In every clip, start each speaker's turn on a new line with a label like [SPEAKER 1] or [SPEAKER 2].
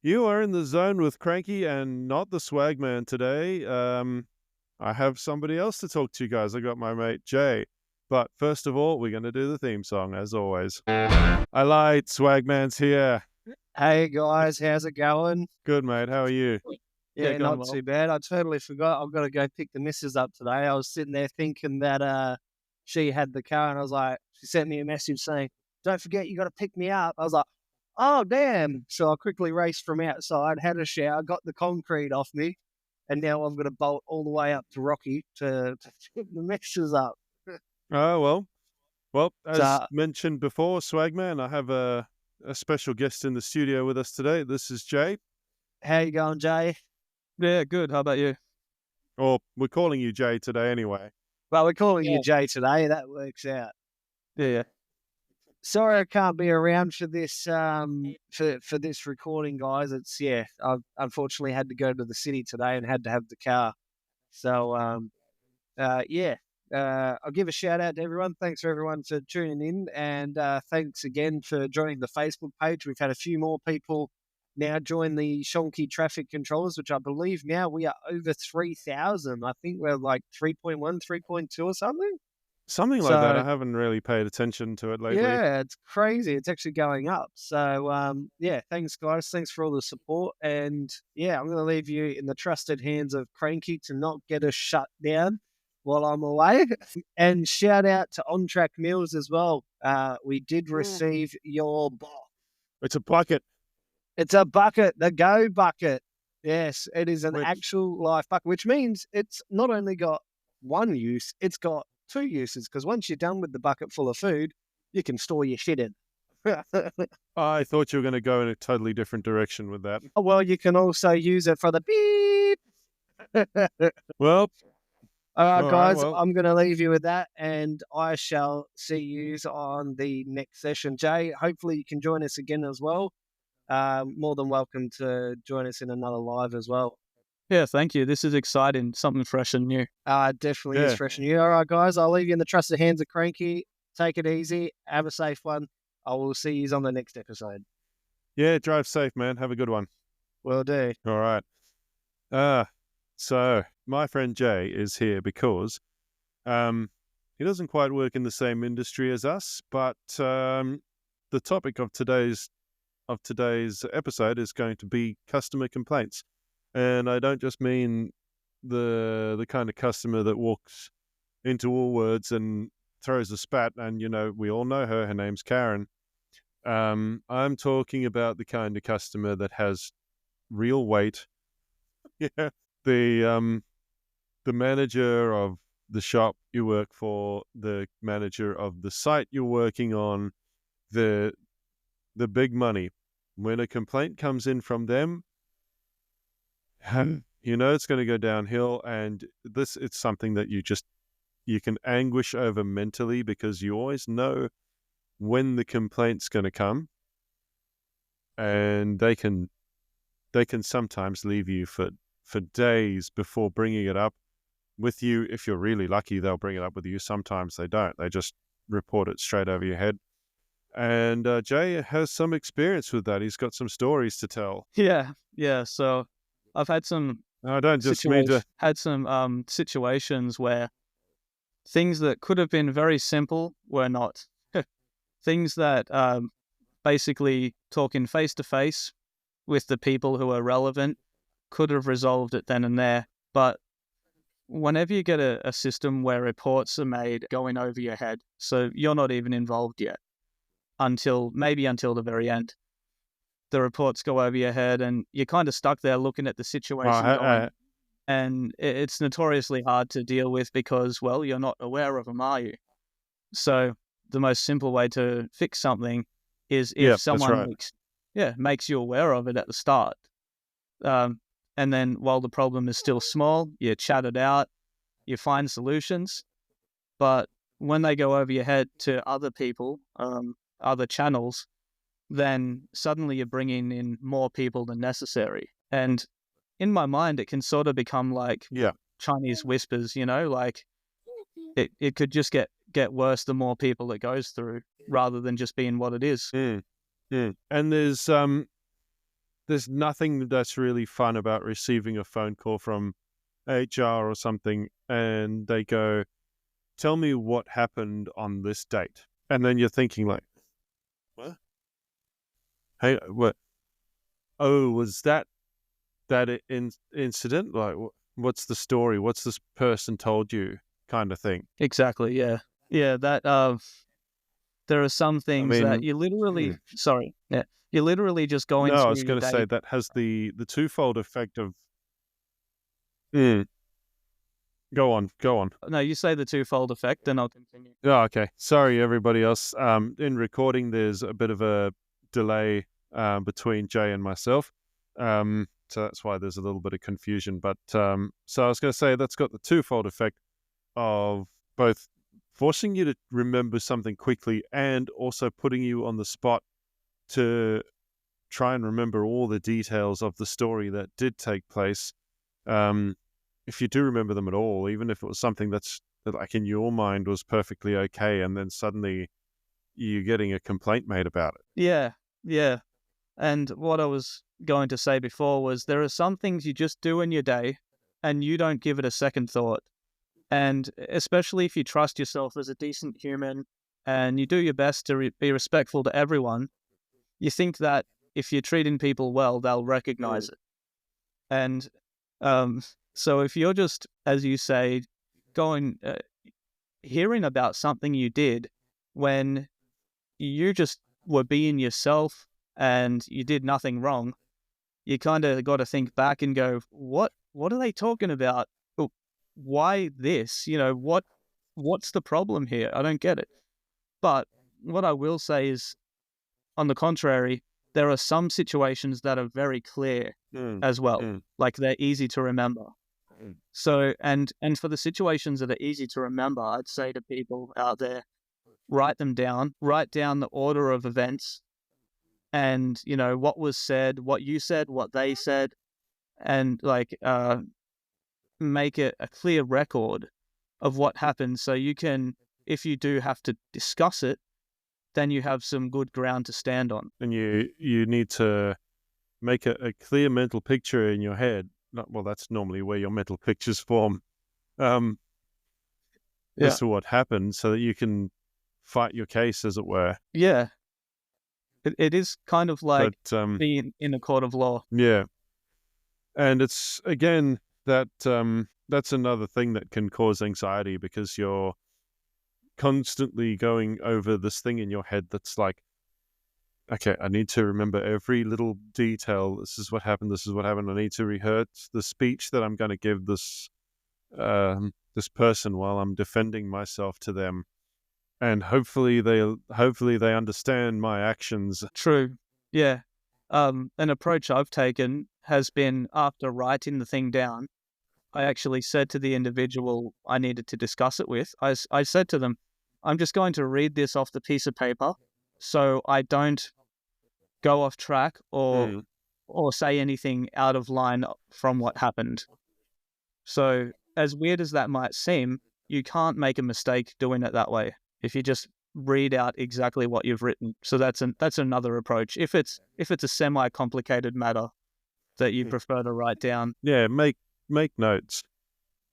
[SPEAKER 1] You are in the zone with Cranky and not the Swagman today. I have somebody else to talk to you guys. I got my mate Jay. But first of all, we're going to do the theme song as always. I lied. Swagman's here.
[SPEAKER 2] Hey guys, how's it going?
[SPEAKER 1] Good, mate. How are you?
[SPEAKER 3] Yeah,
[SPEAKER 2] Yeah,
[SPEAKER 3] going
[SPEAKER 2] not
[SPEAKER 3] well.
[SPEAKER 2] too bad. I totally forgot I've got to go pick the missus up today. I was sitting there thinking that she had the car, and I was like, she sent me a message saying, "Don't forget, you got to pick me up." I was like, "Oh damn!" So I quickly raced from outside, had a shower, got the concrete off me, and now I'm going to bolt all the way up to Rocky to pick the missus up.
[SPEAKER 1] Oh, well, as
[SPEAKER 2] So
[SPEAKER 1] mentioned before, Swagman, I have a special guest in the studio with us today. This is Jay,
[SPEAKER 2] how you going, Jay?
[SPEAKER 3] Yeah, good. How about you?
[SPEAKER 1] or we're calling you Jay today anyway.
[SPEAKER 2] Well, we're calling you
[SPEAKER 3] Yeah.
[SPEAKER 2] Jay today. That works out.
[SPEAKER 3] Yeah.
[SPEAKER 2] Sorry I can't be around for this for this recording, guys. I've unfortunately had to go to the city today and had to have the car. So yeah. I'll give a shout out to everyone. Thanks for everyone for tuning in, and thanks again for joining the Facebook page. We've had a few more people now join the Shonky Traffic Controllers, which I believe now we are over 3,000. I think we're like 3.1, 3.2 or something.
[SPEAKER 1] Something like that.
[SPEAKER 2] So
[SPEAKER 1] I haven't really paid attention to it lately.
[SPEAKER 2] yeah, it's crazy. It's actually going up. So, yeah, thanks, guys. Thanks for all the support. And yeah, I'm going to leave you in the trusted hands of Cranky to not get us shut down while I'm away. And shout out to On Track Meals as well. We did receive your box.
[SPEAKER 1] It's a bucket.
[SPEAKER 2] It's a bucket, the Go bucket. Yes, it is an
[SPEAKER 1] Which
[SPEAKER 2] actual life bucket, which means it's not only got one use, it's got two uses. Because once you're done with the bucket full of food, you can store your shit in.
[SPEAKER 1] I thought you were going to go in a totally different direction with that.
[SPEAKER 2] Well, you can also use it for the beep.
[SPEAKER 1] Well,
[SPEAKER 2] All right,
[SPEAKER 1] all right,
[SPEAKER 2] guys,
[SPEAKER 1] well,
[SPEAKER 2] I'm going to leave you with that, and I shall see you on the next session. Jay, hopefully you can join us again as well. More than welcome to join us in another live as well.
[SPEAKER 3] Yeah, thank you. This is exciting. Something fresh and new.
[SPEAKER 2] Definitely is
[SPEAKER 1] Yeah.
[SPEAKER 2] fresh and new. All right, guys, I'll leave you in the trusted hands of Cranky. Take it easy. Have a safe one. I will see you on the next episode.
[SPEAKER 1] yeah, drive safe, man. Have a good one.
[SPEAKER 2] Will do.
[SPEAKER 1] All right. So my friend Jay is here because he doesn't quite work in the same industry as us, but the topic of today's episode is going to be customer complaints. And I don't just mean the kind of customer that walks into Woolworths and throws a spat, and we all know her. Her name's Karen. I'm talking about the kind of customer that has real weight. Yeah, the manager of the shop you work for, the manager of the site you're working on, the big money. When a complaint comes in from them, it's going to go downhill, and it's something that you can anguish over mentally, because you always know when the complaint's going to come, and they can sometimes leave you for days before bringing it up with you. If you're really lucky, they'll bring it up with you. Sometimes they don't. They just report it straight over your head. And Jay has some experience with that. He's got some stories to tell.
[SPEAKER 3] Yeah. So I've had some
[SPEAKER 1] I don't just mean to.
[SPEAKER 3] situations where things that could have been very simple were not. Things that basically talking face to face with the people who are relevant could have resolved it then and there. But whenever you get a system where reports are made going over your head, so you're not even involved yet until the very end, the reports go over your head and you're kind of stuck there looking at the situation going, and it's notoriously hard to deal with because, well, you're not aware of them, are you? So the most simple way to fix something is if someone makes you aware of it at the start. And then while the problem is still small, you chat it out, you find solutions. But when they go over your head to other people, other channels, then suddenly you're bringing in more people than necessary. And in my mind, it can sort of become like Chinese whispers, like it could just get worse the more people it goes through, rather than just being what it is.
[SPEAKER 1] And there's there's nothing that's really fun about receiving a phone call from HR or something, and they go, "Tell me what happened on this date," and then you're thinking like, "What? Hey, what? Oh, was that incident? Like, what's the story? What's this person told you?" Kind of thing.
[SPEAKER 3] Exactly. Yeah. Yeah. That there are some
[SPEAKER 1] I
[SPEAKER 3] things that
[SPEAKER 1] mean,
[SPEAKER 3] you literally, sorry, yeah, you literally just go
[SPEAKER 1] no,
[SPEAKER 3] into
[SPEAKER 1] I was
[SPEAKER 3] your
[SPEAKER 1] going to say
[SPEAKER 3] day.
[SPEAKER 1] that has the twofold effect of. Mm, go on.
[SPEAKER 3] No, you say the twofold effect, then I'll continue.
[SPEAKER 1] Oh, okay. Sorry, everybody else. In recording, there's a bit of a delay between Jay and myself. So that's why there's a little bit of confusion. But so I was going to say that's got the twofold effect of both forcing you to remember something quickly and also putting you on the spot to try and remember all the details of the story that did take place. If you do remember them at all, even if it was something that like in your mind was perfectly okay, and then suddenly you're getting a complaint made about it.
[SPEAKER 3] Yeah. Yeah. And what I was going to say before was there are some things you just do in your day and you don't give it a second thought. And especially if you trust yourself as a decent human and you do your best to be respectful to everyone, you think that if you're treating people well, they'll recognize it. And so if you're just, as you say, going, hearing about something you did when you just were being yourself and you did nothing wrong, you kind of got to think back and go, what are they talking about? Why this? What's the problem here? I don't get it. But what I will say is, on the contrary, there are some situations that are very clear as well. Like they're easy to remember. So, and for the situations that are easy to remember, I'd say to people out there, write them down, write down the order of events and, what was said, what you said, what they said, and make it a clear record of what happened. So you can, if you do have to discuss it, then you have some good ground to stand on.
[SPEAKER 1] And you need to make a clear mental picture in your head. Well, that's normally where your mental pictures form. As to what happened, so that you can fight your case, as it were.
[SPEAKER 3] Yeah. It is kind of like
[SPEAKER 1] But,
[SPEAKER 3] being in a court of law.
[SPEAKER 1] Yeah. And it's, again, that that's another thing that can cause anxiety, because you're constantly going over this thing in your head that's like, okay, I need to remember every little detail. This is what happened. I need to rehearse the speech that I'm going to give this person while I'm defending myself to them. And hopefully they understand my actions.
[SPEAKER 3] True. Yeah. An approach I've taken has been, after writing the thing down, I actually said to the individual I needed to discuss it with, I said to them, I'm just going to read this off the piece of paper so I don't go off track or say anything out of line from what happened. So as weird as that might seem, you can't make a mistake doing it that way if you just read out exactly what you've written. So that's another approach. If it's a semi-complicated matter that you prefer to write down.
[SPEAKER 1] Yeah, make notes.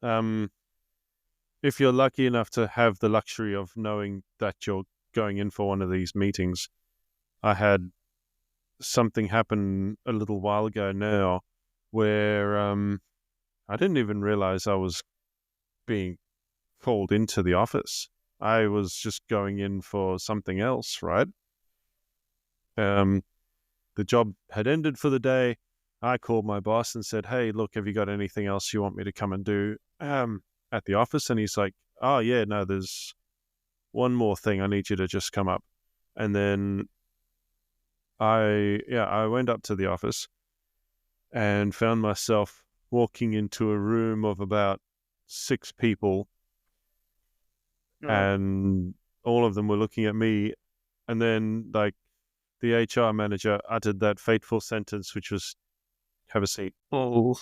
[SPEAKER 1] If you're lucky enough to have the luxury of knowing that you're going in for one of these meetings, I had something happen a little while ago now where I didn't even realize I was being called into the office. I was just going in for something else, right? The job had ended for the day. I called my boss and said, hey, look, have you got anything else you want me to come and do at the office? And he's like, oh, yeah, no, there's one more thing. I need you to just come up. And then I went up to the office and found myself walking into a room of about 6 people, and all of them were looking at me. And then, like, the HR manager uttered that fateful sentence, which was, have a seat.
[SPEAKER 3] Oh,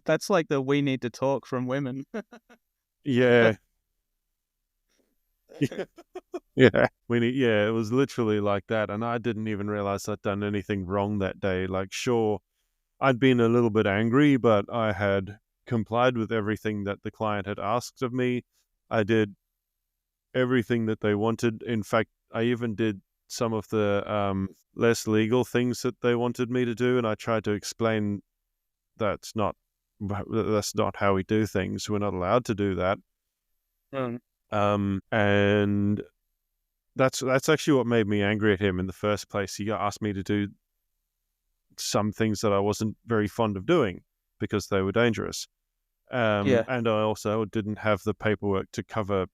[SPEAKER 3] that's like the "we need to talk" from women.
[SPEAKER 1] Yeah. Yeah, it was literally like that, and I didn't even realize I'd done anything wrong that day. Like, sure, I'd been a little bit angry, but I had complied with everything that the client had asked of me. I did everything that they wanted. In fact, I even did some of the less legal things that they wanted me to do, and I tried to explain that's not how we do things. We're not allowed to do that. And that's actually what made me angry at him in the first place. He asked me to do some things that I wasn't very fond of doing because they were dangerous. And I also didn't have the paperwork to cover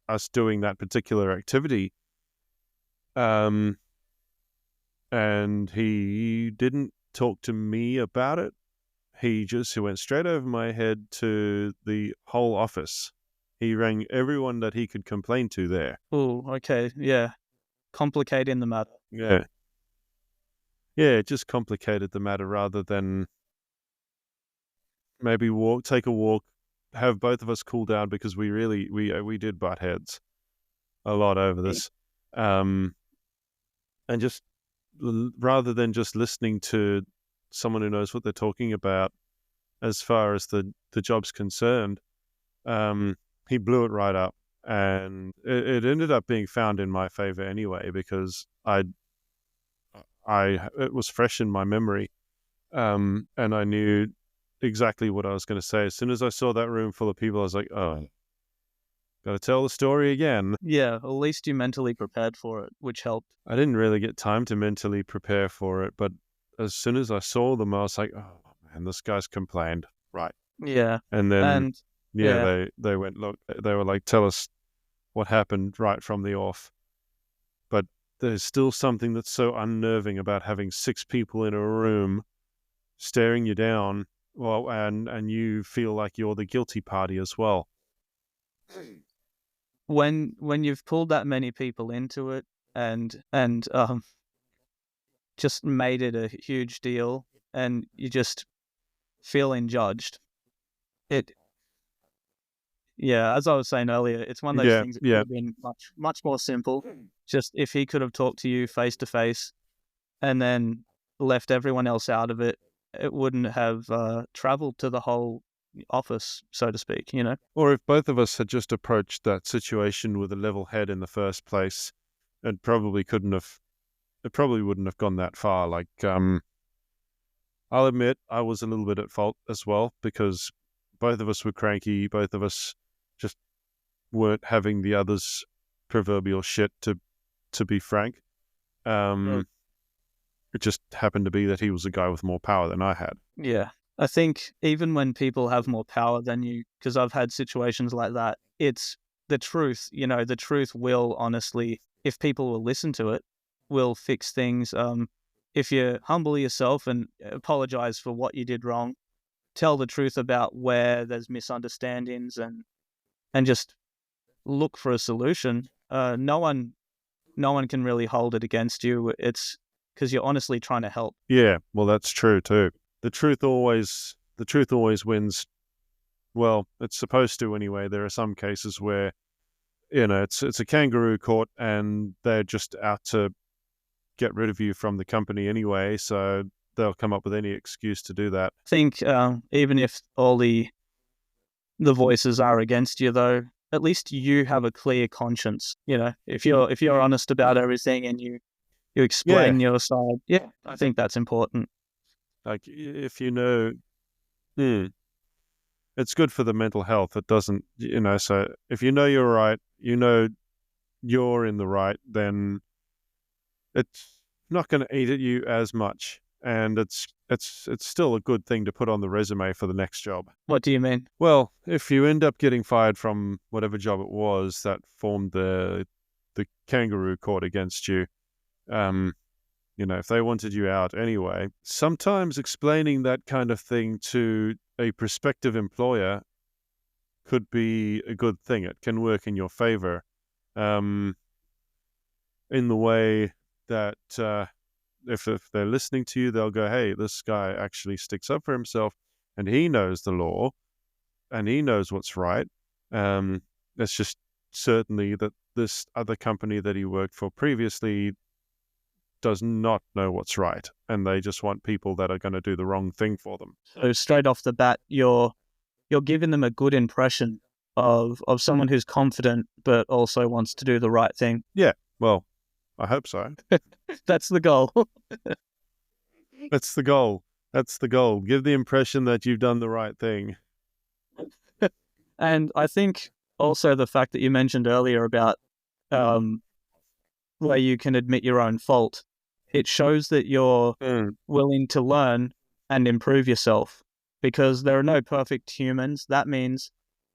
[SPEAKER 1] us doing that particular activity. And he didn't talk to me about it. He went straight over my head to the whole office. He rang everyone that he could complain to there.
[SPEAKER 3] Oh, okay. Yeah. Complicating the matter.
[SPEAKER 1] Yeah. Yeah, it just complicated the matter rather than maybe take a walk, have both of us cool down, because we did butt heads a lot over this. And just rather than just listening to someone who knows what they're talking about as far as the job's concerned, he blew it right up, and it ended up being found in my favor anyway, because it was fresh in my memory, and I knew exactly what I was going to say. As soon as I saw that room full of people, I was like, oh, got to tell the story again.
[SPEAKER 3] Yeah, at least you mentally prepared for it, which helped.
[SPEAKER 1] I didn't really get time to mentally prepare for it, but as soon as I saw them, I was like, oh man, this guy's complained. Right.
[SPEAKER 3] Yeah.
[SPEAKER 1] And then they went, look, they were like, tell us what happened right from the off. But there's still something that's so unnerving about having 6 people in a room staring you down, well, and you feel like you're the guilty party as well.
[SPEAKER 3] When you've pulled that many people into it and just made it a huge deal, and you just feeling judged, as I was saying earlier, it's one of those things that could have been much more simple. Just if he could have talked to you face to face and then left everyone else out of it, it wouldn't have traveled to the whole office, so to speak, you know?
[SPEAKER 1] Or if both of us had just approached that situation with a level head in the first place, it probably wouldn't have gone that far. Like, I'll admit I was a little bit at fault as well, because both of us were cranky. Both of us just weren't having the other's proverbial shit, to be frank. It just happened to be that he was a guy with more power than I had.
[SPEAKER 3] Yeah. I think even when people have more power than you, because I've had situations like that, it's the truth. You know, the truth will honestly, if people will listen to it, will fix things. If you humble yourself and apologize for what you did wrong, tell the truth about where there's misunderstandings, and just look for a solution. No one can really hold it against you. It's because you're honestly trying to help.
[SPEAKER 1] Yeah, well, that's true too. The truth always wins. Well, it's supposed to anyway. There are some cases where, it's a kangaroo court, and they're just out to get rid of you from the company anyway, so they'll come up with any excuse to do that.
[SPEAKER 3] I think even if all the voices are against you, though, at least you have a clear conscience. If you're honest about everything and you explain your side, I think that's important.
[SPEAKER 1] Like, if it's good for the mental health. It doesn't, so if you're right, you're in the right, then it's not going to eat at you as much. And it's still a good thing to put on the resume for the next job.
[SPEAKER 3] What do you mean?
[SPEAKER 1] Well, if you end up getting fired from whatever job it was that formed the kangaroo court against you, if they wanted you out anyway, sometimes explaining that kind of thing to a prospective employer could be a good thing. It can work in your favor, in the way that if they're listening to you, they'll go, hey, this guy actually sticks up for himself, and he knows the law, and he knows what's right. It's just certainly that this other company that he worked for previously does not know what's right, and they just want people that are going to do the wrong thing for them.
[SPEAKER 3] So straight off the bat, you're giving them a good impression of someone who's confident but also wants to do the right thing.
[SPEAKER 1] Yeah, well, I hope so.
[SPEAKER 3] That's the goal.
[SPEAKER 1] That's the goal. That's the goal. Give the impression that you've done the right thing.
[SPEAKER 3] And I think also the fact that you mentioned earlier about where you can admit your own fault, it shows that you're willing to learn and improve yourself, because there are no perfect humans. That means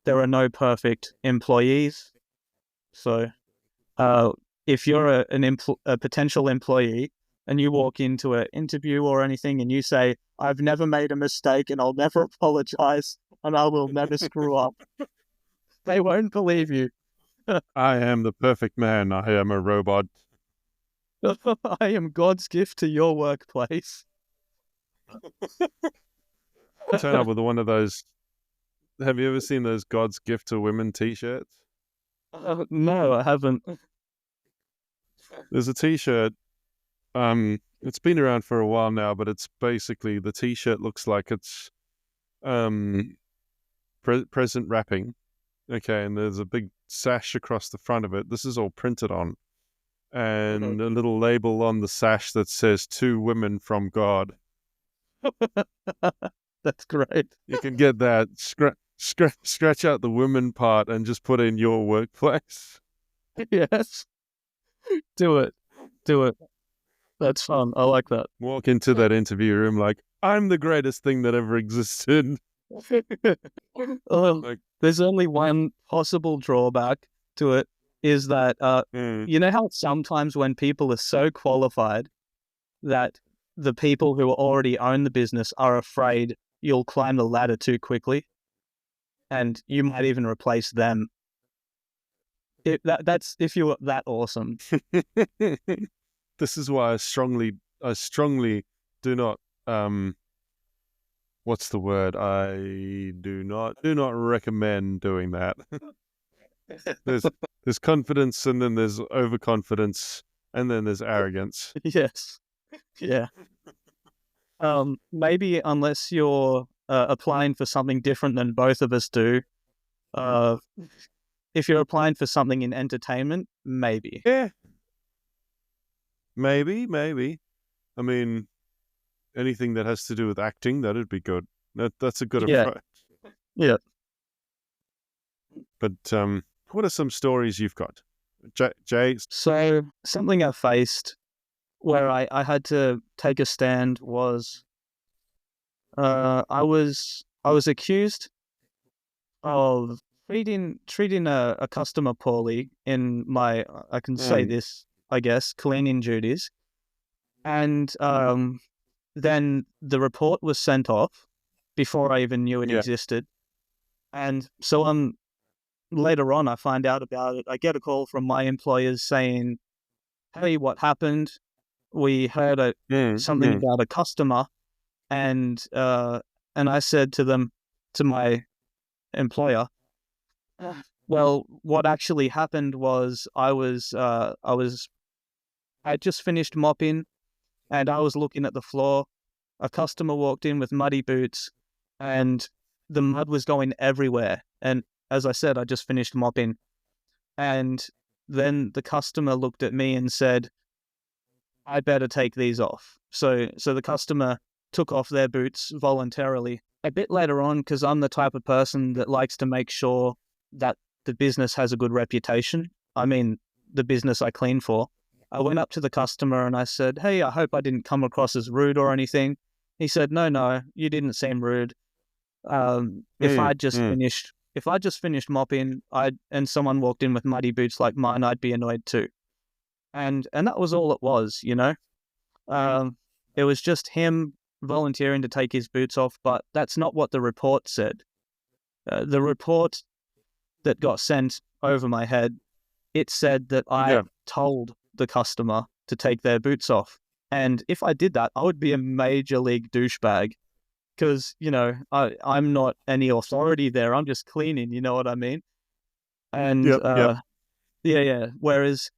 [SPEAKER 3] there are no perfect employees. So if you're a potential employee and you walk into an interview or anything and you say, I've never made a mistake and I'll never apologize and I will never screw up, they won't believe you.
[SPEAKER 1] I am the perfect man. I am a robot.
[SPEAKER 3] I am God's gift to your workplace.
[SPEAKER 1] Turn up with one of those. Have you ever seen those God's gift to women t-shirts?
[SPEAKER 3] No, I haven't.
[SPEAKER 1] There's a t-shirt. It's been around for a while now, but it's basically, the t-shirt looks like it's present wrapping. Okay, and there's a big sash across the front of it. This is all printed on. And a little label on the sash that says, "To women from God."
[SPEAKER 3] That's great.
[SPEAKER 1] You can get that, scratch out the women part and just put in your workplace.
[SPEAKER 3] Yes. Do it. That's fun. I like that.
[SPEAKER 1] Walk into that interview room like, I'm the greatest thing that ever existed.
[SPEAKER 3] There's only one possible drawback to it, is that you know how sometimes when people are so qualified that the people who already own the business are afraid you'll climb the ladder too quickly and you might even replace them. That's if you're that awesome.
[SPEAKER 1] This is why I strongly do not what's the word? I do not recommend doing that. There's confidence, and then there's overconfidence, and then there's arrogance.
[SPEAKER 3] Yes. Yeah. Maybe unless you're applying for something different than both of us do. If you're applying for something in entertainment, maybe.
[SPEAKER 1] Yeah. Maybe. I mean, anything that has to do with acting, that'd be good. That's a good approach.
[SPEAKER 3] Yeah.
[SPEAKER 1] But what are some stories you've got, Jay?
[SPEAKER 3] So something I faced where I had to take a stand was I was accused of treating a customer poorly in my, I can say this, I guess, cleaning duties. And then the report was sent off before I even knew it existed. And so later on, I find out about it. I get a call from my employers saying, hey, what happened? We heard something about a customer. And I said to my employer, well, what actually happened was I just finished mopping and I was looking at the floor. A customer walked in with muddy boots and the mud was going everywhere. And as I said, I just finished mopping. And then the customer looked at me and said, I better take these off. So the customer took off their boots voluntarily. A bit later on, because I'm the type of person that likes to make sure that the business has a good reputation. I mean, the business I clean for. I went up to the customer and I said, hey, I hope I didn't come across as rude or anything. He said, no, you didn't seem rude. If I just finished mopping, and someone walked in with muddy boots like mine, I'd be annoyed too. And that was all it was, you know. It was just him volunteering to take his boots off, but that's not what the report said. The report that got sent over my head, it said that I told the customer to take their boots off. And if I did that, I would be a major league douchebag because, you know, I'm not any authority there. I'm just cleaning, you know what I mean? And
[SPEAKER 1] Yep.
[SPEAKER 3] yeah. Whereas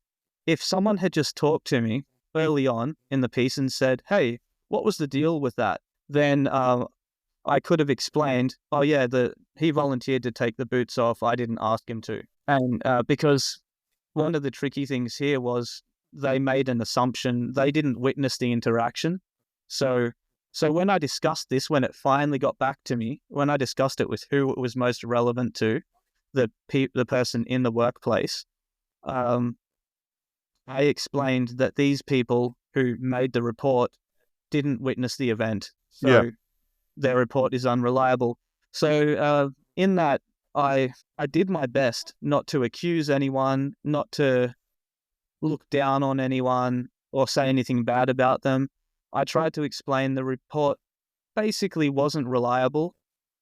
[SPEAKER 3] if someone had just talked to me early on in the piece and said, "Hey, what was the deal with that?" Then I could have explained, "Oh yeah, he volunteered to take the boots off. I didn't ask him to." And because one of the tricky things here was they made an assumption. They didn't witness the interaction. So when I discussed this, when it finally got back to me, when I discussed it with who it was most relevant to, the person in the workplace, I explained that these people who made the report didn't witness the event. So
[SPEAKER 1] Yeah.
[SPEAKER 3] their report is unreliable. So in that, I did my best not to accuse anyone, not to look down on anyone or say anything bad about them. I tried to explain the report basically wasn't reliable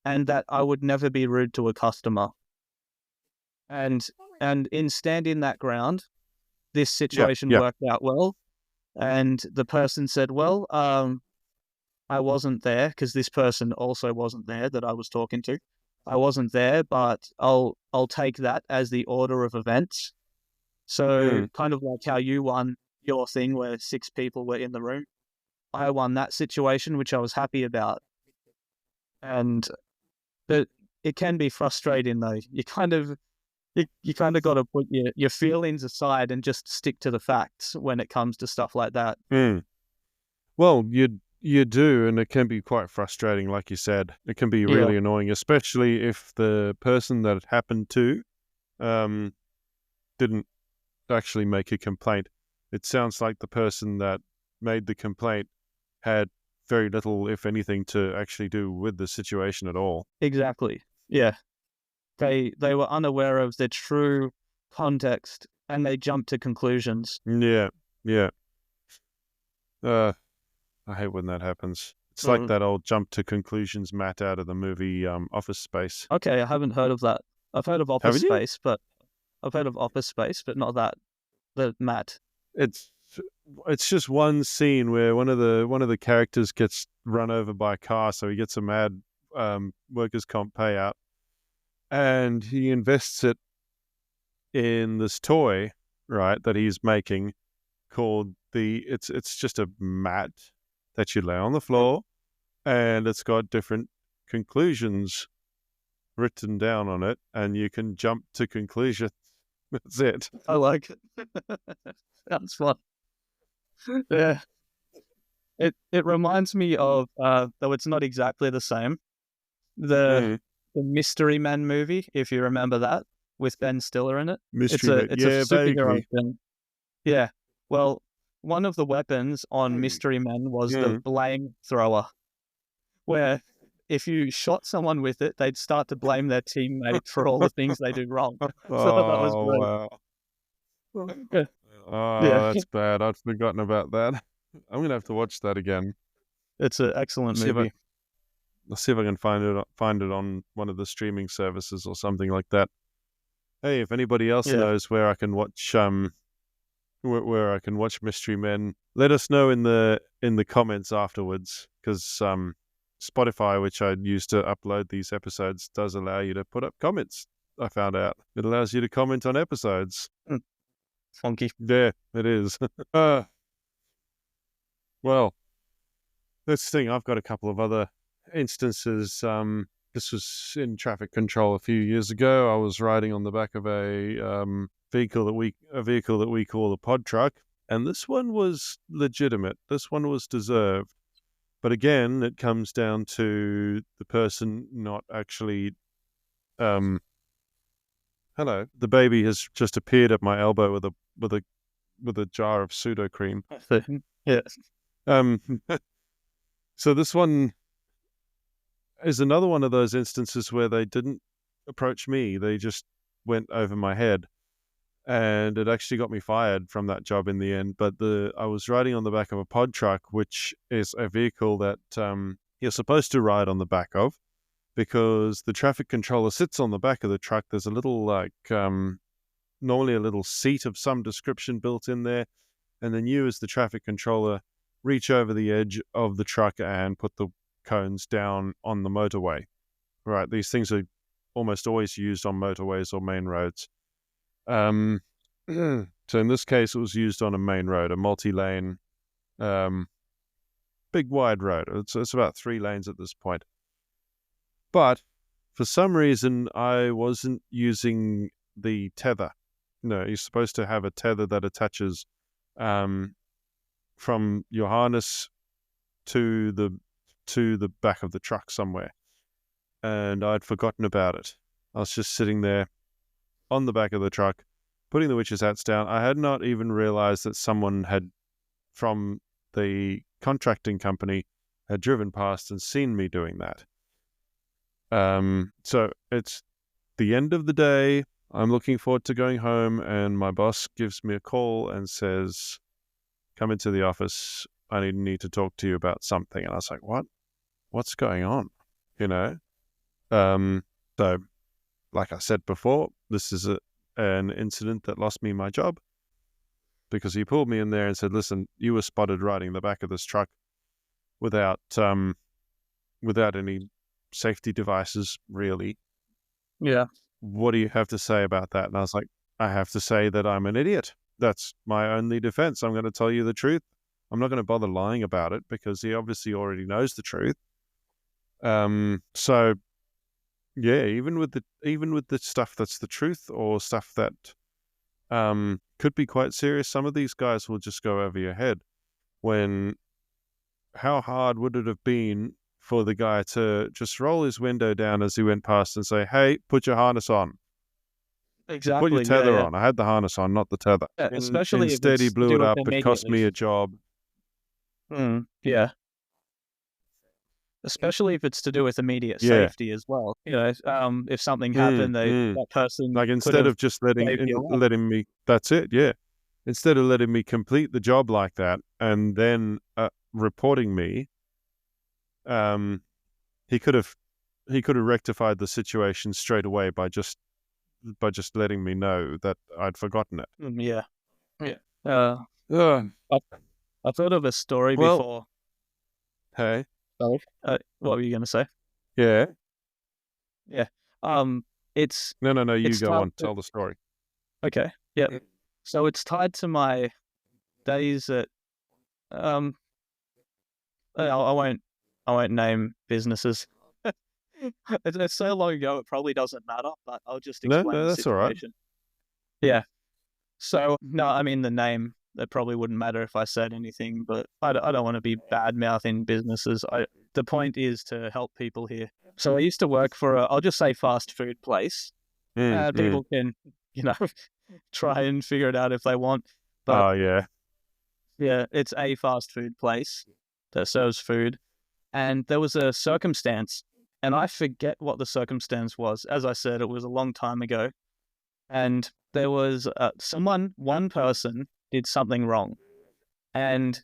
[SPEAKER 3] and that I would never be rude to a customer. And in standing that ground, this situation
[SPEAKER 1] Yeah.
[SPEAKER 3] worked out well. And the person said, "Well, I wasn't there," because this person also wasn't there that I was talking to. "I wasn't there, but I'll take that as the order of events." So kind of like how you won your thing where 6 people were in the room. I won that situation, which I was happy about. But it can be frustrating though. You kind of got to put your feelings aside and just stick to the facts when it comes to stuff like that.
[SPEAKER 1] Well, you do, and it can be quite frustrating, like you said. It can be really annoying, especially if the person that it happened to didn't actually make a complaint. It sounds like the person that made the complaint had very little, if anything, to actually do with the situation at all.
[SPEAKER 3] Exactly. Yeah. They were unaware of the true context and they jumped to conclusions.
[SPEAKER 1] Yeah. I hate when that happens. It's like that old jump to conclusions Matt out of the movie Office Space.
[SPEAKER 3] Okay, I haven't heard of that. I've heard of Office Space, but not that. The Matt.
[SPEAKER 1] It's just one scene where one of the characters gets run over by a car, so he gets a mad workers' comp payout, and he invests it in this toy, right, that he's making called it's just a mat that you lay on the floor, and it's got different conclusions written down on it, and you can jump to conclusions. That's it.
[SPEAKER 3] I like it. That's fun. Yeah. It reminds me of, though it's not exactly the same, the Mystery Men movie, if you remember that, with Ben Stiller in it. It's a superhero thing. Yeah. Well, one of the weapons on Mystery Men was the blame thrower, where if you shot someone with it, they'd start to blame their teammate for all the things they do wrong. So that was great.
[SPEAKER 1] Wow. Oh, that's bad. I'd forgotten about that. I'm going to have to watch that again.
[SPEAKER 3] It's an excellent movie.
[SPEAKER 1] Let's see if I can find it on one of the streaming services or something like that. Hey, if anybody else knows where I can watch where I can watch Mystery Men, let us know in the comments afterwards, because Spotify, which I use to upload these episodes, does allow you to put up comments. I found out it allows you to comment on episodes.
[SPEAKER 3] Funky.
[SPEAKER 1] Yeah, it is. Well, that's the thing. I've got a couple of other instances. This was in traffic control a few years ago. I was riding on the back of a vehicle that we call a pod truck, and this one was legitimate. This one was deserved. But again, it comes down to the person not actually. Hello, the baby has just appeared at my elbow with a jar of pseudo cream.
[SPEAKER 3] Yes.
[SPEAKER 1] So this one is another one of those instances where they didn't approach me. They just went over my head, and it actually got me fired from that job in the end. But I was riding on the back of a pod truck, which is a vehicle that you're supposed to ride on the back of, because the traffic controller sits on the back of the truck. There's a little normally a little seat of some description built in there, and then you as the traffic controller reach over the edge of the truck and put the cones down on the motorway. Right, these things are almost always used on motorways or main roads. So in this case, it was used on a main road, a multi-lane, big wide road. It's about 3 lanes at this point. But for some reason, I wasn't using the tether. No, you're supposed to have a tether that attaches from your harness to the back of the truck somewhere. And I'd forgotten about it. I was just sitting there on the back of the truck, putting the witches' hats down. I had not even realized that someone from the contracting company had driven past and seen me doing that. So it's the end of the day. I'm looking forward to going home, and my boss gives me a call and says, "Come into the office. I need to talk to you about something." And I was like, "What? What's going on?" You know? So, like I said before, this is an incident that lost me my job, because he pulled me in there and said, "Listen, you were spotted riding the back of this truck without any safety devices, really.
[SPEAKER 3] Yeah.
[SPEAKER 1] What do you have to say about that?" And I was like, "I have to say that I'm an idiot. That's my only defense. I'm going to tell you the truth. I'm not going to bother lying about it, because he obviously already knows the truth." So yeah, even with the stuff that's the truth, or stuff that could be quite serious, some of these guys will just go over your head. How hard would it have been for the guy to just roll his window down as he went past and say, "Hey, put your harness on.
[SPEAKER 3] Exactly.
[SPEAKER 1] Put your tether on." I had the harness on, not the tether.
[SPEAKER 3] Yeah, especially if
[SPEAKER 1] Instead, he
[SPEAKER 3] it's
[SPEAKER 1] blew
[SPEAKER 3] to
[SPEAKER 1] it
[SPEAKER 3] do
[SPEAKER 1] up.
[SPEAKER 3] with
[SPEAKER 1] It cost me
[SPEAKER 3] immediately.
[SPEAKER 1] a job.
[SPEAKER 3] Yeah. Especially if it's to do with immediate
[SPEAKER 1] Yeah.
[SPEAKER 3] safety as well. If something happened, that person
[SPEAKER 1] Like,
[SPEAKER 3] could
[SPEAKER 1] instead
[SPEAKER 3] have
[SPEAKER 1] of just
[SPEAKER 3] saved your life.
[SPEAKER 1] letting me, that's it, yeah. Instead of letting me complete the job like that and then reporting me, he could have rectified the situation straight away by just letting me know that I'd forgotten it.
[SPEAKER 3] Yeah. I thought of a story
[SPEAKER 1] Well,
[SPEAKER 3] before.
[SPEAKER 1] Hey.
[SPEAKER 3] Sorry. What were you going to say?
[SPEAKER 1] Yeah.
[SPEAKER 3] Yeah. It's
[SPEAKER 1] No. You
[SPEAKER 3] it's
[SPEAKER 1] go
[SPEAKER 3] tied
[SPEAKER 1] on.
[SPEAKER 3] to-
[SPEAKER 1] Tell the story.
[SPEAKER 3] Okay. Yeah. So it's tied to my days at I won't name businesses. It's so long ago it probably doesn't matter, but I'll just
[SPEAKER 1] No,
[SPEAKER 3] explain the
[SPEAKER 1] that's all right.
[SPEAKER 3] situation. Yeah. So no, I mean the name. That probably wouldn't matter if I said anything, but I don't want to be bad mouthing businesses. The point is to help people here. So I used to work for I'll just say fast food place. People can, try and figure it out if they want. But
[SPEAKER 1] yeah.
[SPEAKER 3] yeah, it's a fast food place that serves food. And there was a circumstance, and I forget what the circumstance was. As I said, it was a long time ago. And there was one person did something wrong. And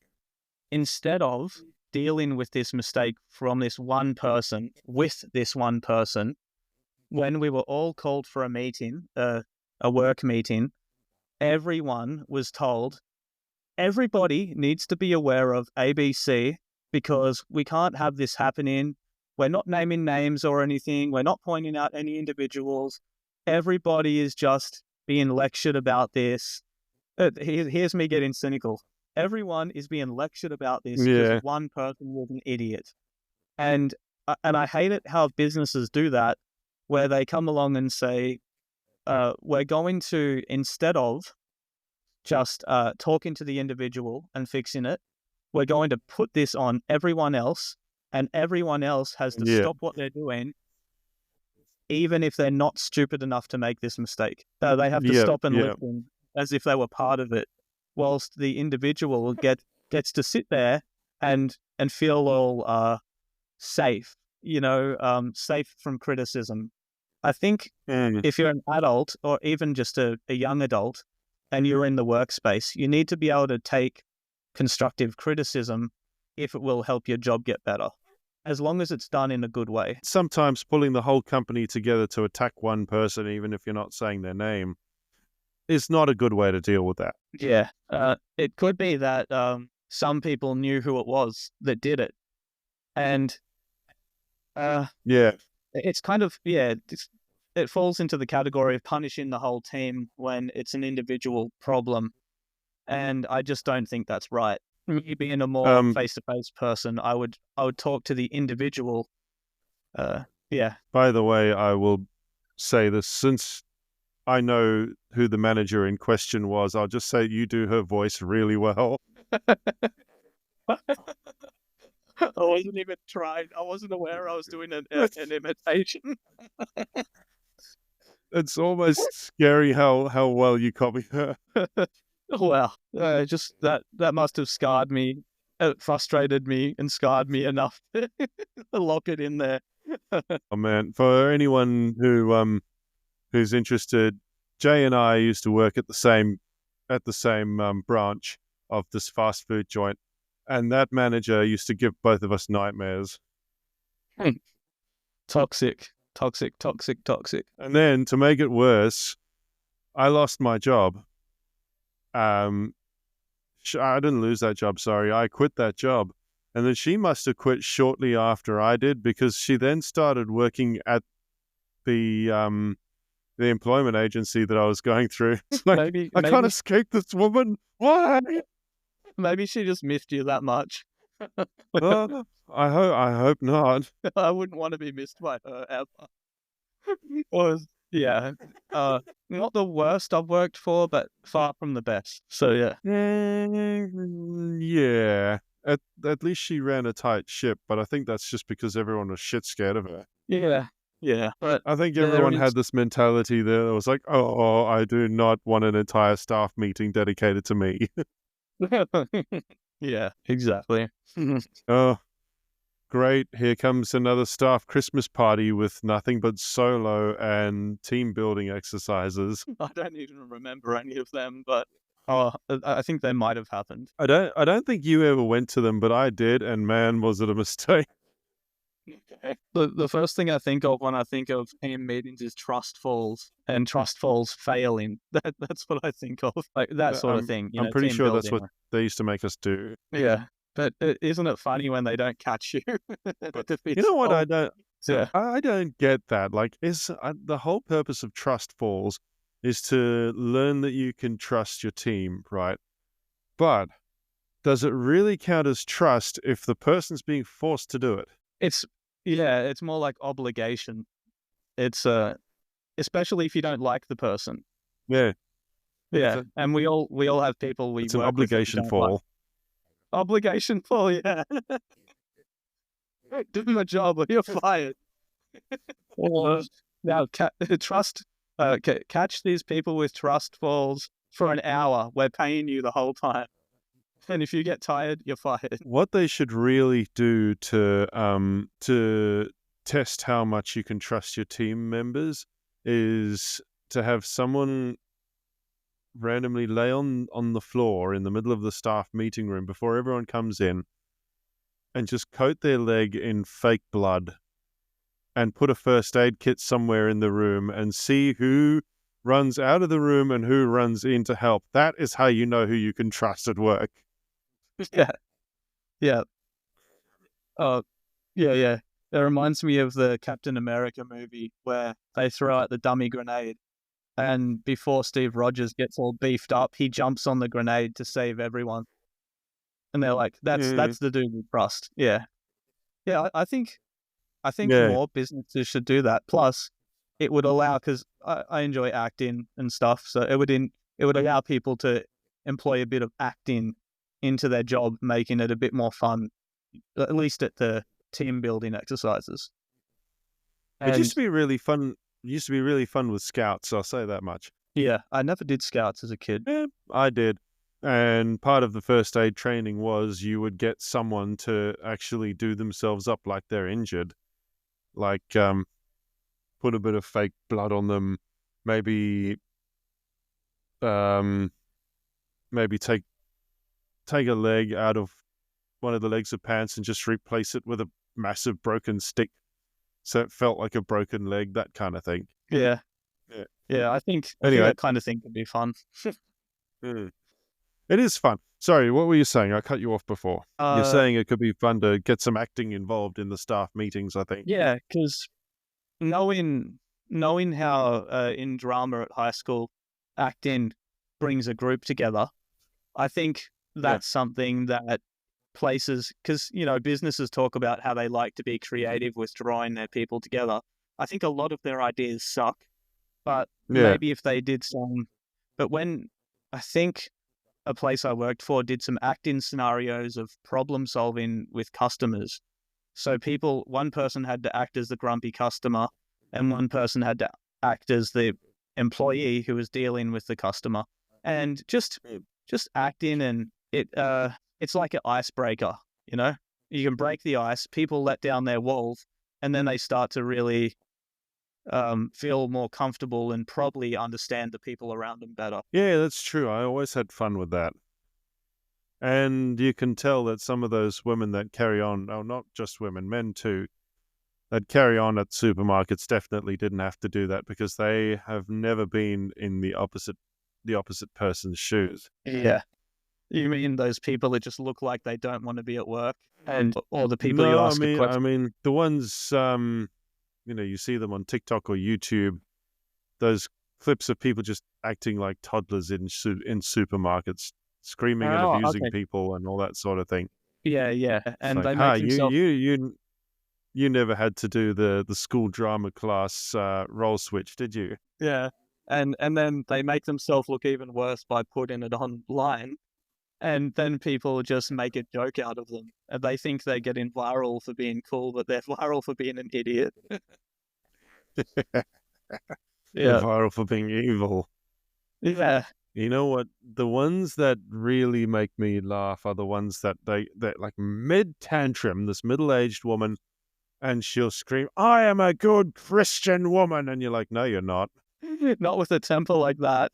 [SPEAKER 3] instead of dealing with this mistake from this one person, with this one person, when we were all called for a meeting, a work meeting, everyone was told, everybody needs to be aware of ABC, because we can't have this happening. We're not naming names or anything. We're not pointing out any individuals. Everybody is just being lectured about this. Here's me getting cynical. Everyone is being lectured about this because one person was an idiot. And I hate it how businesses do that, where they come along and say, we're going to, instead of just talking to the individual and fixing it, we're going to put this on everyone else, and everyone else has to stop what they're doing, even if they're not stupid enough to make this mistake. They have to stop and listen as if they were part of it, whilst the individual gets to sit there and feel all safe, safe from criticism. I think if you're an adult, or even just a young adult, and you're in the workspace, you need to be able to take constructive criticism if it will help your job get better, as long as it's done in a good way.
[SPEAKER 1] Sometimes pulling the whole company together to attack one person, even if you're not saying their name, is not a good way to deal with that.
[SPEAKER 3] Yeah. It could be that some people knew who it was that did it. And it's kind of, it falls into the category of punishing the whole team when it's an individual problem. And I just don't think that's right. Me being a more face-to-face person, I would talk to the individual. Yeah.
[SPEAKER 1] By the way, I will say this, since I know who the manager in question was, I'll just say you do her voice really well.
[SPEAKER 3] I wasn't even trying. I wasn't aware I was doing an imitation.
[SPEAKER 1] It's almost scary how well you copy her.
[SPEAKER 3] Well, just that must have scarred me, frustrated me, and scarred me enough to lock it in there.
[SPEAKER 1] Oh man, for anyone who's interested, Jay and I used to work at the same branch of this fast food joint, and that manager used to give both of us nightmares.
[SPEAKER 3] Toxic.
[SPEAKER 1] And then to make it worse, I lost my job. I didn't lose that job, sorry. I quit that job. And then she must have quit shortly after I did, because she then started working at the employment agency that I was going through. It's like, maybe I can't escape this woman. Why?
[SPEAKER 3] Maybe she just missed you that much.
[SPEAKER 1] I hope not.
[SPEAKER 3] I wouldn't want to be missed by her ever. Yeah. Not the worst I've worked for, but far from the best. So yeah.
[SPEAKER 1] Yeah. At least she ran a tight ship, but I think that's just because everyone was shit scared of her.
[SPEAKER 3] Yeah. But
[SPEAKER 1] I think everyone had this mentality that it was like, oh, I do not want an entire staff meeting dedicated to me.
[SPEAKER 3] Yeah, exactly.
[SPEAKER 1] Oh, great. Here comes another staff Christmas party with nothing but solo and team building exercises.
[SPEAKER 3] I don't even remember any of them, but I think they might have happened.
[SPEAKER 1] I don't think you ever went to them, but I did, and man, was it a mistake.
[SPEAKER 3] Okay. The first thing I think of when I think of team meetings is trust falls and trust falls failing. That's what I think of, like that sort of thing.
[SPEAKER 1] I'm pretty sure that's what they used to make us do.
[SPEAKER 3] Yeah, but isn't it funny when they don't catch you?
[SPEAKER 1] You know what? I don't get that. Like, the whole purpose of trust falls is to learn that you can trust your team, right? But does it really count as trust if the person's being forced to do it?
[SPEAKER 3] It's more like obligation. It's especially if you don't like the person.
[SPEAKER 1] Yeah.
[SPEAKER 3] And we all have people we.
[SPEAKER 1] It's an obligation fall.
[SPEAKER 3] Like. Obligation fall, yeah. Do my job or you're fired. Now catch these people with trust falls for an hour. We're paying you the whole time. And if you get tired, you're fired.
[SPEAKER 1] What they should really do to test how much you can trust your team members is to have someone randomly lay on the floor in the middle of the staff meeting room before everyone comes in and just coat their leg in fake blood and put a first aid kit somewhere in the room and see who runs out of the room and who runs in to help. That is how you know who you can trust at work.
[SPEAKER 3] Yeah. Oh, yeah. It reminds me of the Captain America movie where they throw out the dummy grenade, and before Steve Rogers gets all beefed up, he jumps on the grenade to save everyone. And they're like, "That's the dude we trust." Yeah. I think more businesses should do that. Plus, it would allow, because I enjoy acting and stuff, so it would allow people to employ a bit of acting into their job, making it a bit more fun, at least at the team building exercises.
[SPEAKER 1] It used to be really fun. It used to be really fun with scouts, I'll say that much.
[SPEAKER 3] Yeah, I never did scouts as a kid.
[SPEAKER 1] Yeah, I did. And part of the first aid training was you would get someone to actually do themselves up like they're injured. Like, put a bit of fake blood on them, maybe take a leg out of one of the legs of pants and just replace it with a massive broken stick, so it felt like a broken leg, that kind of thing.
[SPEAKER 3] Yeah. I think that kind of thing could be fun.
[SPEAKER 1] It is fun. Sorry, what were you saying? I cut you off before. You're saying it could be fun to get some acting involved in the staff meetings, I think.
[SPEAKER 3] Yeah, because knowing knowing how in drama at high school, acting brings a group together, I think that's something that places, because, businesses talk about how they like to be creative with drawing their people together. I think a lot of their ideas suck, but maybe if they did but when I think a place I worked for did some acting scenarios of problem solving with customers. So one person had to act as the grumpy customer, and one person had to act as the employee who was dealing with the customer, and just acting, and it's like an icebreaker. You can break the ice. People let down their walls, and then they start to really feel more comfortable and probably understand the people around them better.
[SPEAKER 1] Yeah, that's true. I always had fun with that. And you can tell that some of those women that carry on, not just women, men too, that carry on at supermarkets definitely didn't have to do that because they have never been in the opposite person's shoes.
[SPEAKER 3] Yeah. You mean those people that just look like they don't want to be at work, or the people you ask a question?
[SPEAKER 1] I mean the ones you see them on TikTok or YouTube, those clips of people just acting like toddlers in supermarkets, screaming and abusing people and all that sort of thing.
[SPEAKER 3] Yeah. And they make themselves...
[SPEAKER 1] You never had to do the school drama class role switch, did you?
[SPEAKER 3] Yeah. And then they make themselves look even worse by putting it online. And then people just make a joke out of them. And they think they're getting viral for being cool, but they're viral for being an idiot.
[SPEAKER 1] They're viral for being evil.
[SPEAKER 3] Yeah.
[SPEAKER 1] You know what? The ones that really make me laugh are the ones that like mid-tantrum, this middle-aged woman, and she'll scream, "I am a good Christian woman." And you're like, no, you're not.
[SPEAKER 3] Not with a temper like that.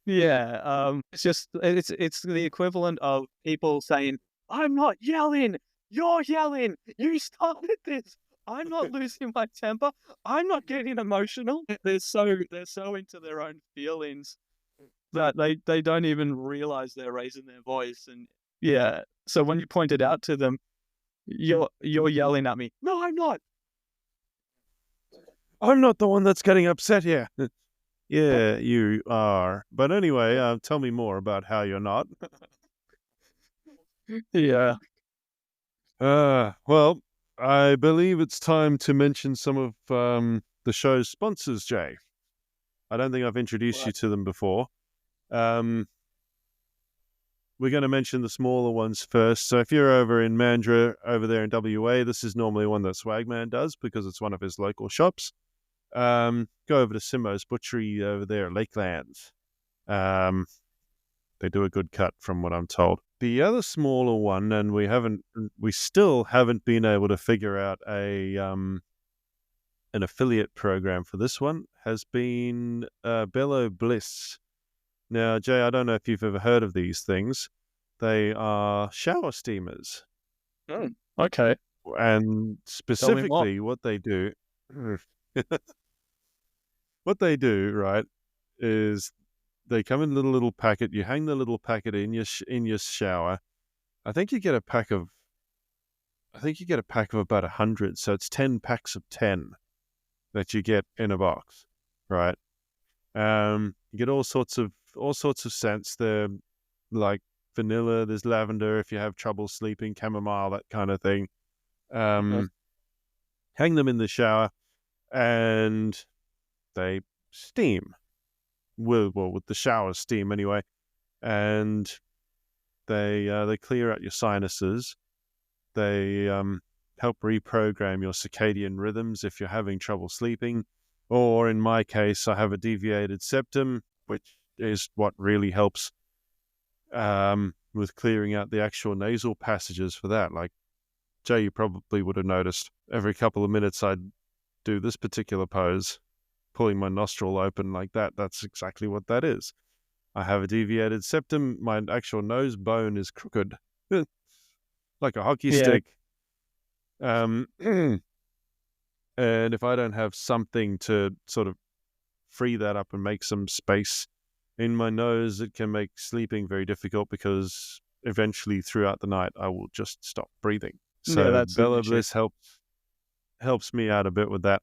[SPEAKER 3] It's just, it's the equivalent of people saying, "I'm not yelling, you're yelling, you started this. I'm not losing my temper. I'm not getting emotional." They're so into their own feelings that they don't even realize they're raising their voice. And so when you point it out to them, you're yelling at me. No, I'm not.
[SPEAKER 1] I'm not the one that's getting upset here. Yeah, you are. But anyway, tell me more about how you're not.
[SPEAKER 3] Yeah.
[SPEAKER 1] Well, I believe it's time to mention some of the show's sponsors, Jay. I don't think I've introduced you to them before. We're going to mention the smaller ones first. So if you're over in Mandurah, over there in WA, this is normally one that Swagman does because it's one of his local shops. Go over to Simo's Butchery over there at Lakelands. They do a good cut from what I'm told. The other smaller one, and we still haven't been able to figure out an affiliate program for this one, has been Bello Bliss. Now, Jay, I don't know if you've ever heard of these things. They are shower steamers.
[SPEAKER 3] Okay.
[SPEAKER 1] And specifically what they do... What they do, right, is they come in a little packet. You hang the little packet in your shower. I think you get a pack of about 100. So it's 10 packs of 10 that you get in a box, right? You get all sorts of scents. They're like vanilla. There's lavender if you have trouble sleeping, chamomile, that kind of thing. Hang them in the shower, and they steam with the shower steam anyway, and they clear out your sinuses. They help reprogram your circadian rhythms if you're having trouble sleeping, or in my case, I have a deviated septum, which is what really helps with clearing out the actual nasal passages for that. Like Jay, you probably would have noticed every couple of minutes I'd do this particular pose, pulling my nostril open like that. That's exactly what that is. I have a deviated septum. My actual nose bone is crooked, like a hockey stick. And if I don't have something to sort of free that up and make some space in my nose, it can make sleeping very difficult because eventually throughout the night I will just stop breathing. So Bello Bliss helps me out a bit with that.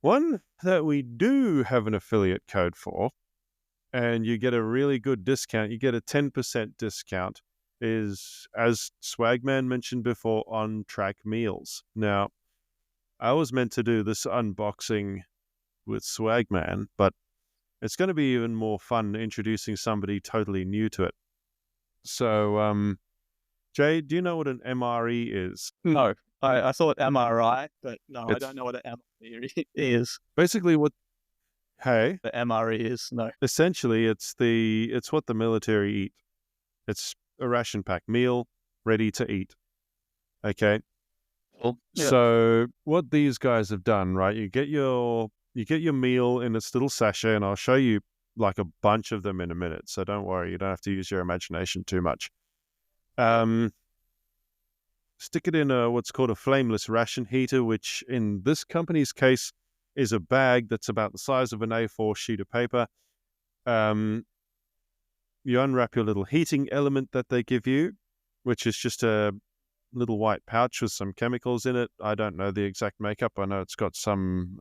[SPEAKER 1] One that we do have an affiliate code for, and you get a really good discount, you get a 10% discount, is, as Swagman mentioned before, On Track Meals. Now, I was meant to do this unboxing with Swagman, but it's going to be even more fun introducing somebody totally new to it. So, Jay, do you know what an MRE is?
[SPEAKER 3] No, I thought MRI, but no, I
[SPEAKER 1] It's
[SPEAKER 3] don't know what an MRE is.
[SPEAKER 1] basically what, hey,
[SPEAKER 3] The MRE is no.
[SPEAKER 1] essentially it's what the military eat. It's a ration pack meal ready to eat. Okay.
[SPEAKER 3] Well, yeah.
[SPEAKER 1] So what these guys have done, right? You get your meal in its little sachet, and I'll show you like a bunch of them in a minute. So don't worry, you don't have to use your imagination too much. Stick it in what's called a flameless ration heater, which in this company's case is a bag that's about the size of an A4 sheet of paper. You unwrap your little heating element that they give you, which is just a little white pouch with some chemicals in it. I don't know the exact makeup. I know it's got some,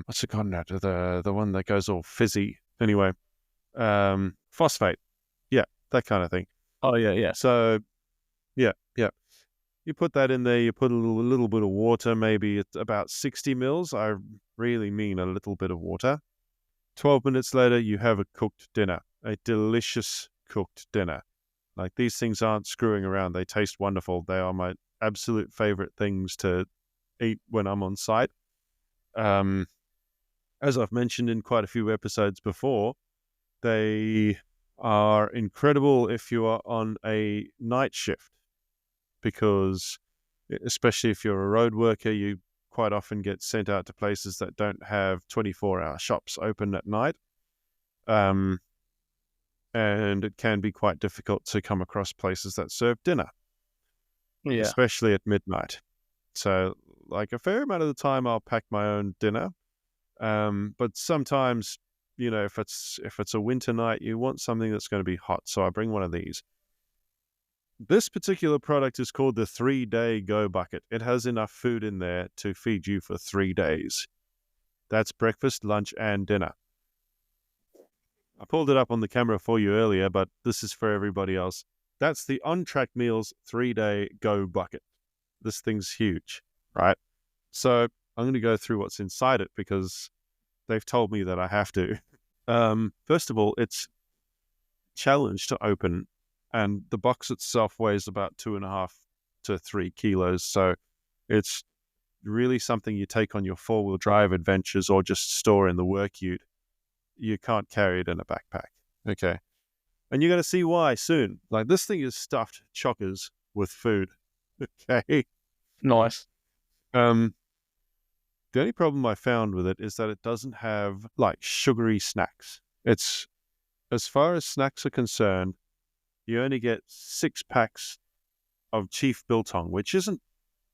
[SPEAKER 1] what's it called now? The one that goes all fizzy. Anyway, phosphate. Yeah, that kind of thing.
[SPEAKER 3] Oh yeah.
[SPEAKER 1] So, yeah. You put that in there, you put a little bit of water, maybe it's about 60 mils. I really mean a little bit of water. 12 minutes later, you have a cooked dinner, a delicious cooked dinner. Like, these things aren't screwing around. They taste wonderful. They are my absolute favorite things to eat when I'm on site. As I've mentioned in quite a few episodes before, they are incredible if you are on a night shift, because especially if you're a road worker, you quite often get sent out to places that don't have 24-hour shops open at night. And it can be quite difficult to come across places that serve dinner, especially at midnight. So, like, a fair amount of the time I'll pack my own dinner. But sometimes, if it's a winter night, you want something that's going to be hot. So I bring one of these. This particular product is called the 3-Day Go Bucket. It has enough food in there to feed you for 3 days. That's breakfast, lunch, and dinner. I pulled it up on the camera for you earlier, but this is for everybody else. That's the On Track Meals 3-Day Go Bucket. This thing's huge, right? So I'm going to go through what's inside it because they've told me that I have to. First of all, it's challenged to open, and the box itself weighs about 2.5 to 3 kilos. So it's really something you take on your 4-wheel drive adventures or just store in the work ute. You can't carry it in a backpack. Okay. And you're going to see why soon. Like, this thing is stuffed chockers with food. Okay.
[SPEAKER 3] Nice.
[SPEAKER 1] The only problem I found with it is that it doesn't have like sugary snacks. It's, as far as snacks are concerned, you only get 6 packs of Chief Biltong, which isn't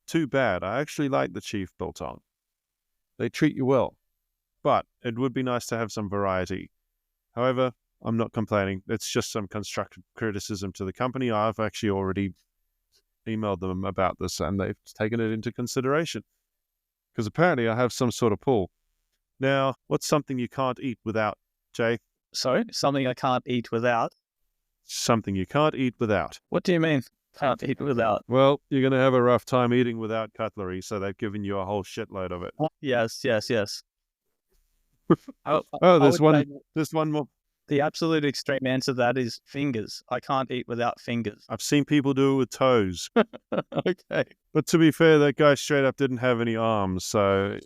[SPEAKER 1] too bad. I actually like the Chief Biltong. They treat you well, but it would be nice to have some variety. However, I'm not complaining. It's just some constructive criticism to the company. I've actually already emailed them about this, and they've taken it into consideration, because apparently I have some sort of pull. Now, what's something you can't eat without, Jay?
[SPEAKER 3] Sorry, something I can't eat without?
[SPEAKER 1] Something you can't eat without.
[SPEAKER 3] What do you mean, can't eat without?
[SPEAKER 1] Well, you're going to have a rough time eating without cutlery, so they've given you a whole shitload of it.
[SPEAKER 3] Yes.
[SPEAKER 1] There's one more.
[SPEAKER 3] The absolute extreme answer to that is fingers. I can't eat without fingers.
[SPEAKER 1] I've seen people do it with toes.
[SPEAKER 3] Okay.
[SPEAKER 1] But to be fair, that guy straight up didn't have any arms, so,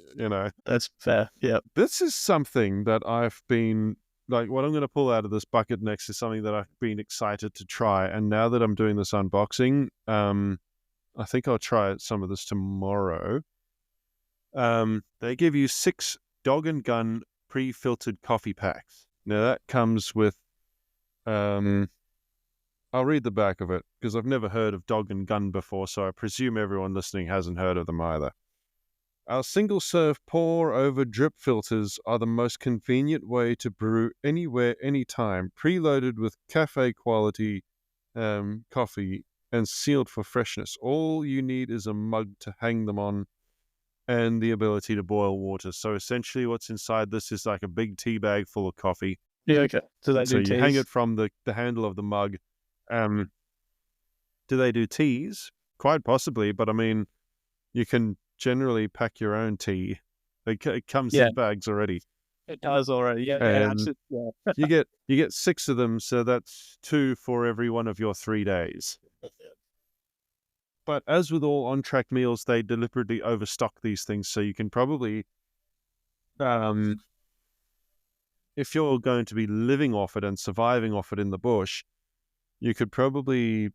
[SPEAKER 3] That's fair. Yeah.
[SPEAKER 1] This is something that I've been, like, what I'm going to pull out of this bucket next is something that I've been excited to try. And now that I'm doing this unboxing, I think I'll try some of this tomorrow. They give you 6 Dog and Gun pre-filtered coffee packs. Now that comes with, I'll read the back of it because I've never heard of Dog and Gun before, so I presume everyone listening hasn't heard of them either. Our single-serve pour-over drip filters are the most convenient way to brew anywhere, anytime, preloaded with cafe-quality coffee and sealed for freshness. All you need is a mug to hang them on and the ability to boil water. So essentially what's inside this is like a big tea bag full of coffee.
[SPEAKER 3] Yeah, okay. Do they
[SPEAKER 1] So
[SPEAKER 3] do
[SPEAKER 1] you hang
[SPEAKER 3] teas?
[SPEAKER 1] it from the handle of the mug. Do they do teas? Quite possibly, but I mean, you can generally pack your own tea. It comes
[SPEAKER 3] Yeah.
[SPEAKER 1] in bags already.
[SPEAKER 3] It does already. Yeah,
[SPEAKER 1] And
[SPEAKER 3] actually, yeah.
[SPEAKER 1] you get 6 of them, so that's 2 for every one of your 3 days. But as with all on-track meals, they deliberately overstock these things, so you can probably, if you're going to be living off it and surviving off it in the bush, you could probably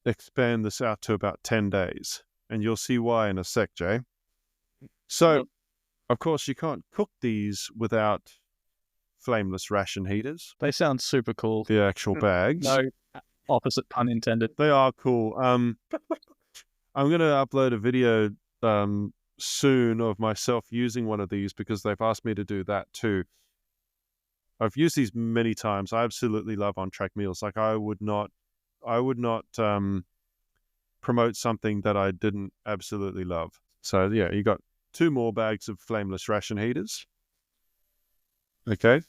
[SPEAKER 1] expand this out to about 10 days. And you'll see why in a sec, Jay. So, of course, you can't cook these without flameless ration heaters,
[SPEAKER 3] They sound super cool.
[SPEAKER 1] the actual bags.
[SPEAKER 3] No opposite pun intended.
[SPEAKER 1] They are cool. I'm going to upload a video soon of myself using one of these because they've asked me to do that too. I've used these many times. I absolutely love on-track meals. Like I would not promote something that I didn't absolutely love. So yeah, you got 2 more bags of flameless ration heaters. Okay.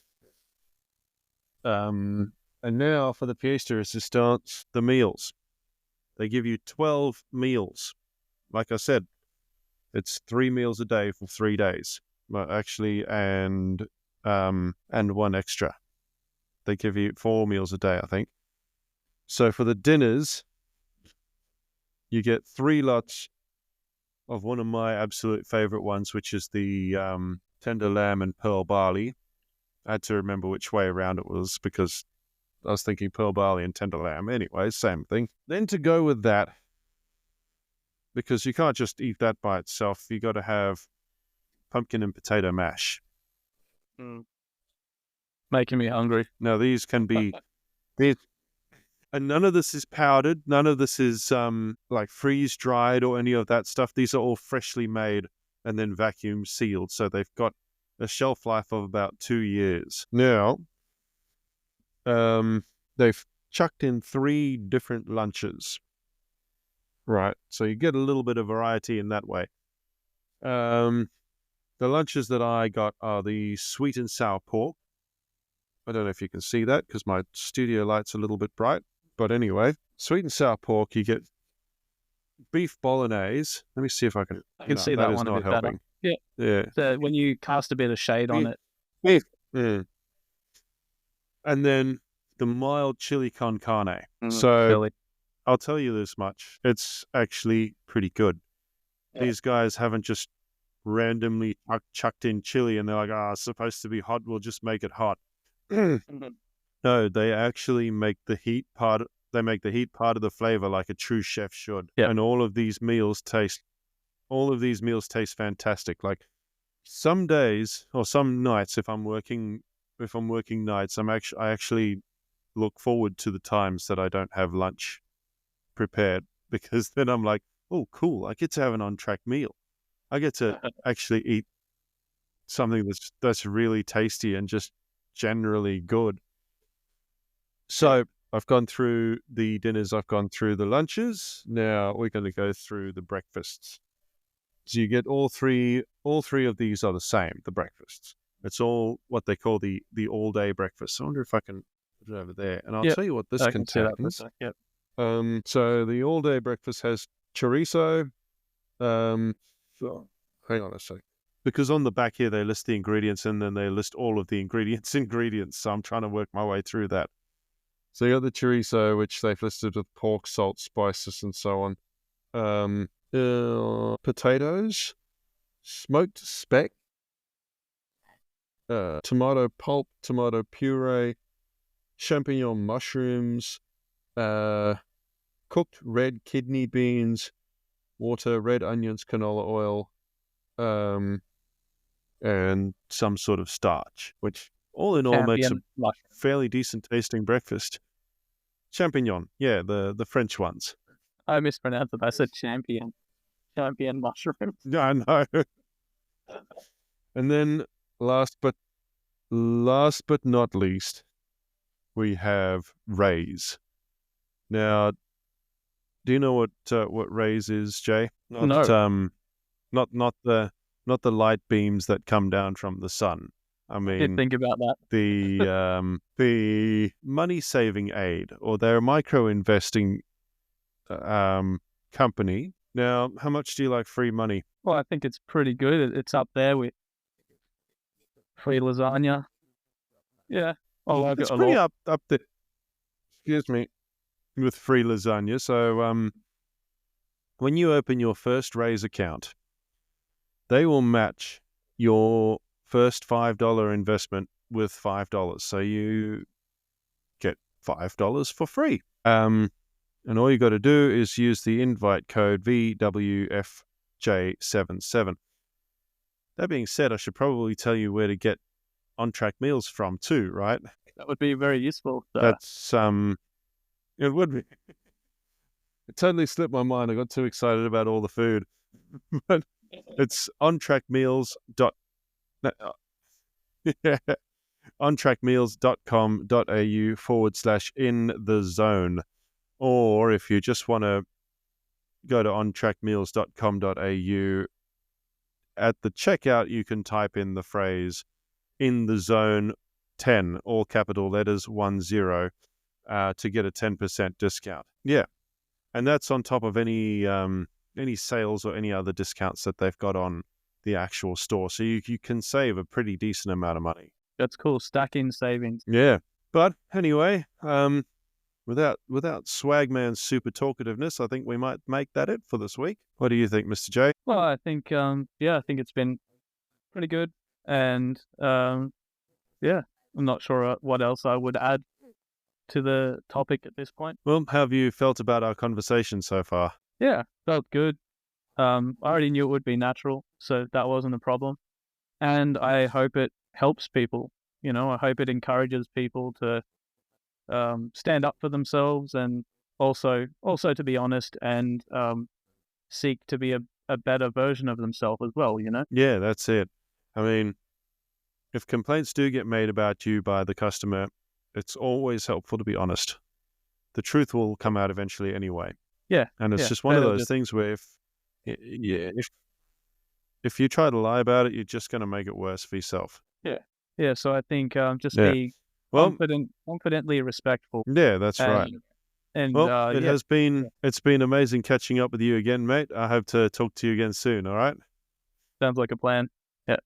[SPEAKER 1] And now for the pièce de résistance, the meals. They give you 12 meals. Like I said, it's 3 meals a day for 3 days. Well, actually, and 1 extra. They give you 4 meals a day, I think. So for the dinners, you get 3 lots of one of my absolute favorite ones, which is the tender lamb and pearl barley. I had to remember which way around it was because I was thinking pearl barley and tender lamb. Anyway, same thing. Then to go with that, because you can't just eat that by itself, you got to have pumpkin and potato mash.
[SPEAKER 3] Making me hungry.
[SPEAKER 1] Now these can be and none of this is powdered. None of this is like freeze dried or any of that stuff. These are all freshly made and then vacuum sealed. So they've got a shelf life of about 2 years. Now, they've chucked in 3 different lunches. Right. So you get a little bit of variety in that way. The lunches that I got are the sweet and sour pork. I don't know if you can see that because my studio light's a little bit bright. But anyway, sweet and sour pork, you get beef bolognese. Let me see if I can...
[SPEAKER 3] I can see that one a bit better. Yeah.
[SPEAKER 1] Yeah.
[SPEAKER 3] So when you cast a bit of shade on it.
[SPEAKER 1] Beef. Yeah. And then the mild chili con carne. So
[SPEAKER 3] Chili.
[SPEAKER 1] I'll tell you this much. It's actually pretty good. Yeah. These guys haven't just randomly chucked in chili and they're like, it's supposed to be hot. We'll just make it hot. No, they actually make the heat part. They make the heat part of the flavor like a true chef should.
[SPEAKER 3] Yep.
[SPEAKER 1] And all of these meals taste fantastic. Like some days or some nights, if I'm working nights, I actually look forward to the times that I don't have lunch prepared because then I'm like, oh, cool! I get to have an on-track meal. I get to actually eat something that's really tasty and just generally good. So I've gone through the dinners, I've gone through the lunches. Now we're going to go through the breakfasts. So you get all three of these are the same, the breakfasts. It's all what they call the all-day breakfast. I wonder if I can put it over there. And I'll tell you what this contains.
[SPEAKER 3] Yep.
[SPEAKER 1] So the all-day breakfast has chorizo. Hang on a sec. Because on the back here, they list the ingredients and then they list all of the ingredients. So I'm trying to work my way through that. So you got the chorizo, which they've listed with pork, salt, spices, and so on. Potatoes, smoked speck, tomato pulp, tomato puree, champignon mushrooms, cooked red kidney beans, water, red onions, canola oil, and some sort of starch, which all in all makes a fairly decent tasting breakfast. Champignon, yeah, the French ones.
[SPEAKER 3] I mispronounced it. I said champion mushroom.
[SPEAKER 1] Yeah, I know. And then last but not least, we have Rays. Now, do you know what Rays is, Jay?
[SPEAKER 3] No.
[SPEAKER 1] not the light beams that come down from the sun. I
[SPEAKER 3] Did
[SPEAKER 1] mean,
[SPEAKER 3] think about that.
[SPEAKER 1] the money saving aid, or their micro investing company. Now, how much do you like free money?
[SPEAKER 3] Well, I think it's pretty good. It's up there with free lasagna. Yeah, I like
[SPEAKER 1] It's
[SPEAKER 3] it a
[SPEAKER 1] pretty
[SPEAKER 3] lot.
[SPEAKER 1] up there. Excuse me, with free lasagna. So, when you open your first Raise account, they will match your first $5 investment with $5. So you get $5 for free. And all you got to do is use the invite code VWFJ77. That being said, I should probably tell you where to get On Track meals from too, right?
[SPEAKER 3] That would be very useful.
[SPEAKER 1] That's it would be. It totally slipped my mind. I got too excited about all the food. But it's ontrackmeals. Yeah, ontrackmeals.com.au/in the zone. Or if you just want to go to ontrackmeals.com.au, at the checkout, you can type in the phrase in the zone 10, all capital letters 10, to get a 10% discount. Yeah. And that's on top of any sales or any other discounts that they've got on the actual store. So you can save a pretty decent amount of money.
[SPEAKER 3] That's cool. Stacking savings.
[SPEAKER 1] Yeah. But anyway, without Swagman's super talkativeness, I think we might make that it for this week. What do you think, Mr. J?
[SPEAKER 3] Well, I think I think it's been pretty good, and I'm not sure what else I would add to the topic at this point.
[SPEAKER 1] Well, how have you felt about our conversation so far?
[SPEAKER 3] Yeah, felt good. I already knew it would be natural, so that wasn't a problem. And I hope it helps people. I hope it encourages people to stand up for themselves, and also to be honest and seek to be a better version of themselves as well.
[SPEAKER 1] Yeah, that's it. I mean, if complaints do get made about you by the customer, it's always helpful to be honest. The truth will come out eventually anyway.
[SPEAKER 3] Yeah.
[SPEAKER 1] And it's just one of those things where if you try to lie about it, you're just going to make it worse for yourself.
[SPEAKER 3] Yeah. Yeah. So I think be confidently respectful.
[SPEAKER 1] Yeah, that's right.
[SPEAKER 3] And
[SPEAKER 1] it's been amazing catching up with you again, mate. I hope to talk to you again soon. All right.
[SPEAKER 3] Sounds like a plan. Yeah.